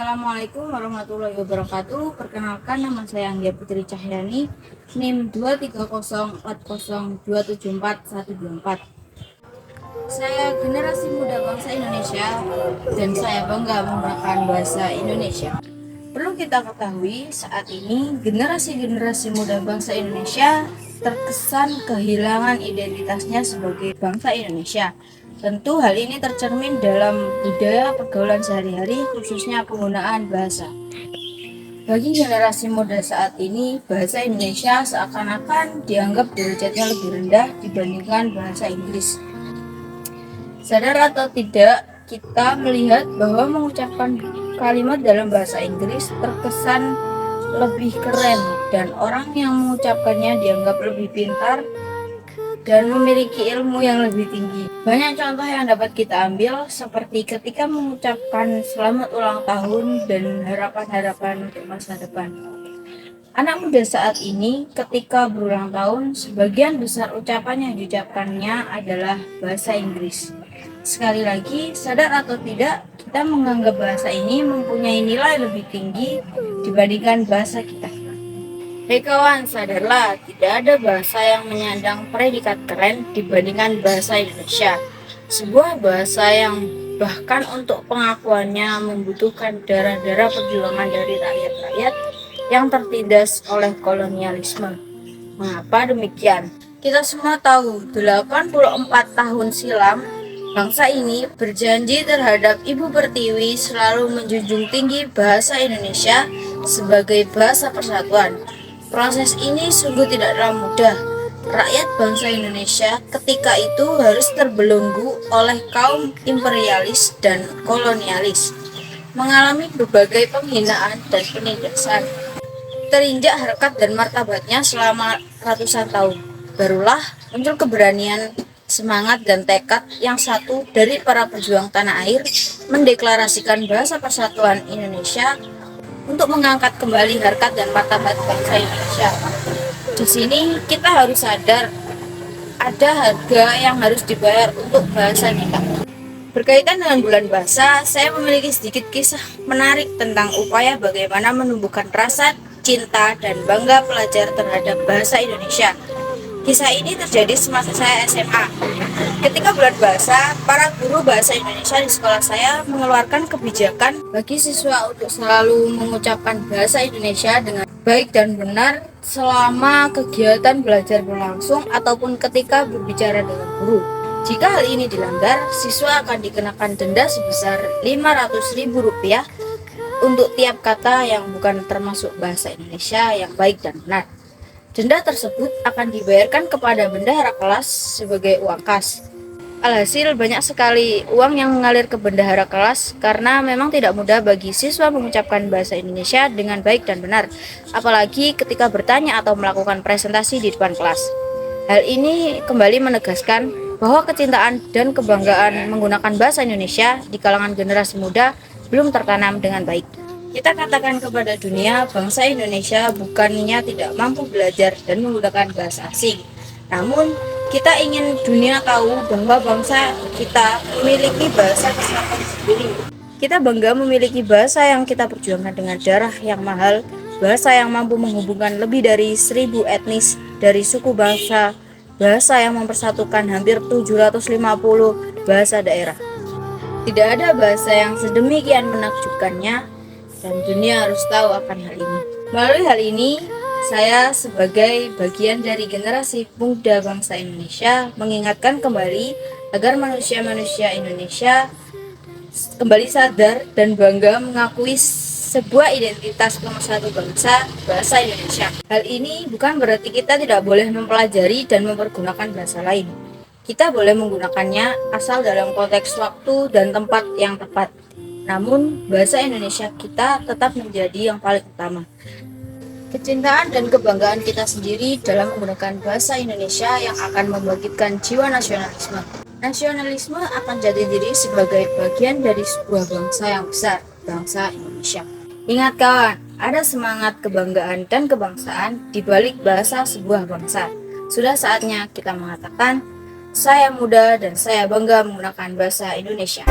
Assalamualaikum warahmatullahi wabarakatuh. Perkenalkan, nama saya Anggia Putri Cahyani, NIM 23040274124. Saya generasi muda bangsa Indonesia dan saya bangga menggunakan bahasa Indonesia. Perlu kita ketahui, saat ini generasi-generasi muda bangsa Indonesia terkesan kehilangan identitasnya sebagai bangsa Indonesia. Tentu hal ini tercermin dalam budaya pergaulan sehari-hari, khususnya penggunaan bahasa. Bagi generasi muda saat ini, bahasa Indonesia seakan-akan dianggap derajatnya lebih rendah dibandingkan bahasa Inggris. Sadar atau tidak, kita melihat bahwa mengucapkan kalimat dalam bahasa Inggris terkesan lebih keren dan orang yang mengucapkannya dianggap lebih pintar dan memiliki ilmu yang lebih tinggi. Banyak contoh yang dapat kita ambil, seperti ketika mengucapkan selamat ulang tahun dan harapan-harapan untuk masa depan. Anak muda saat ini ketika berulang tahun, sebagian besar ucapan yang diucapkannya adalah bahasa Inggris. Sekali lagi, sadar atau tidak, kita menganggap bahasa ini mempunyai nilai lebih tinggi dibandingkan bahasa kita. Hei kawan, sadarlah, tidak ada bahasa yang menyandang predikat keren dibandingkan bahasa Indonesia. Sebuah bahasa yang bahkan untuk pengakuannya membutuhkan darah-darah perjuangan dari rakyat-rakyat yang tertindas oleh kolonialisme. Mengapa demikian? Kita semua tahu, 84 tahun silam, bangsa ini berjanji terhadap Ibu Pertiwi selalu menjunjung tinggi bahasa Indonesia sebagai bahasa persatuan. Proses ini sungguh tidaklah mudah. Rakyat bangsa Indonesia ketika itu harus terbelenggu oleh kaum imperialis dan kolonialis, mengalami berbagai penghinaan dan penindasan, terinjak harkat dan martabatnya selama ratusan tahun. Barulah muncul keberanian, semangat dan tekad yang satu dari para pejuang tanah air mendeklarasikan bahasa persatuan Indonesia untuk mengangkat kembali harkat dan martabat bangsa Indonesia. Di sini kita harus sadar ada harga yang harus dibayar untuk bahasa kita. Berkaitan dengan bulan bahasa, saya memiliki sedikit kisah menarik tentang upaya bagaimana menumbuhkan rasa cinta dan bangga pelajar terhadap bahasa Indonesia. Kisah ini terjadi semasa saya SMA. Ketika bulan bahasa, para guru bahasa Indonesia di sekolah saya mengeluarkan kebijakan bagi siswa untuk selalu mengucapkan bahasa Indonesia dengan baik dan benar selama kegiatan belajar berlangsung ataupun ketika berbicara dengan guru. Jika hal ini dilanggar, siswa akan dikenakan denda sebesar Rp500.000 untuk tiap kata yang bukan termasuk bahasa Indonesia yang baik dan benar. Denda tersebut akan dibayarkan kepada bendahara kelas sebagai uang kas. Alhasil banyak sekali uang yang mengalir ke bendahara kelas karena memang tidak mudah bagi siswa mengucapkan bahasa Indonesia dengan baik dan benar, apalagi ketika bertanya atau melakukan presentasi di depan kelas. Hal ini kembali menegaskan bahwa kecintaan dan kebanggaan menggunakan bahasa Indonesia di kalangan generasi muda belum tertanam dengan baik. Kita katakan kepada dunia, bangsa Indonesia bukannya tidak mampu belajar dan menggunakan bahasa asing. Namun, kita ingin dunia tahu bahwa bangsa kita memiliki bahasa kesatuan sendiri. Kita bangga memiliki bahasa yang kita perjuangkan dengan darah yang mahal, bahasa yang mampu menghubungkan lebih dari 1.000 etnis dari suku bangsa, bahasa yang mempersatukan hampir 750 bahasa daerah. Tidak ada bahasa yang sedemikian menakjubkannya, dan dunia harus tahu akan hal ini. Melalui hal ini, saya sebagai bagian dari generasi muda bangsa Indonesia mengingatkan kembali agar manusia-manusia Indonesia kembali sadar dan bangga mengakui sebuah identitas pemersatu bangsa, bahasa Indonesia. Hal ini bukan berarti kita tidak boleh mempelajari dan mempergunakan bahasa lain. Kita boleh menggunakannya asal dalam konteks waktu dan tempat yang tepat. Namun, bahasa Indonesia kita tetap menjadi yang paling utama. Kecintaan dan kebanggaan kita sendiri dalam menggunakan bahasa Indonesia yang akan membangkitkan jiwa nasionalisme. Nasionalisme akan jati diri sebagai bagian dari sebuah bangsa yang besar, bangsa Indonesia. Ingat kawan, ada semangat kebanggaan dan kebangsaan di balik bahasa sebuah bangsa. Sudah saatnya kita mengatakan, saya muda dan saya bangga menggunakan bahasa Indonesia.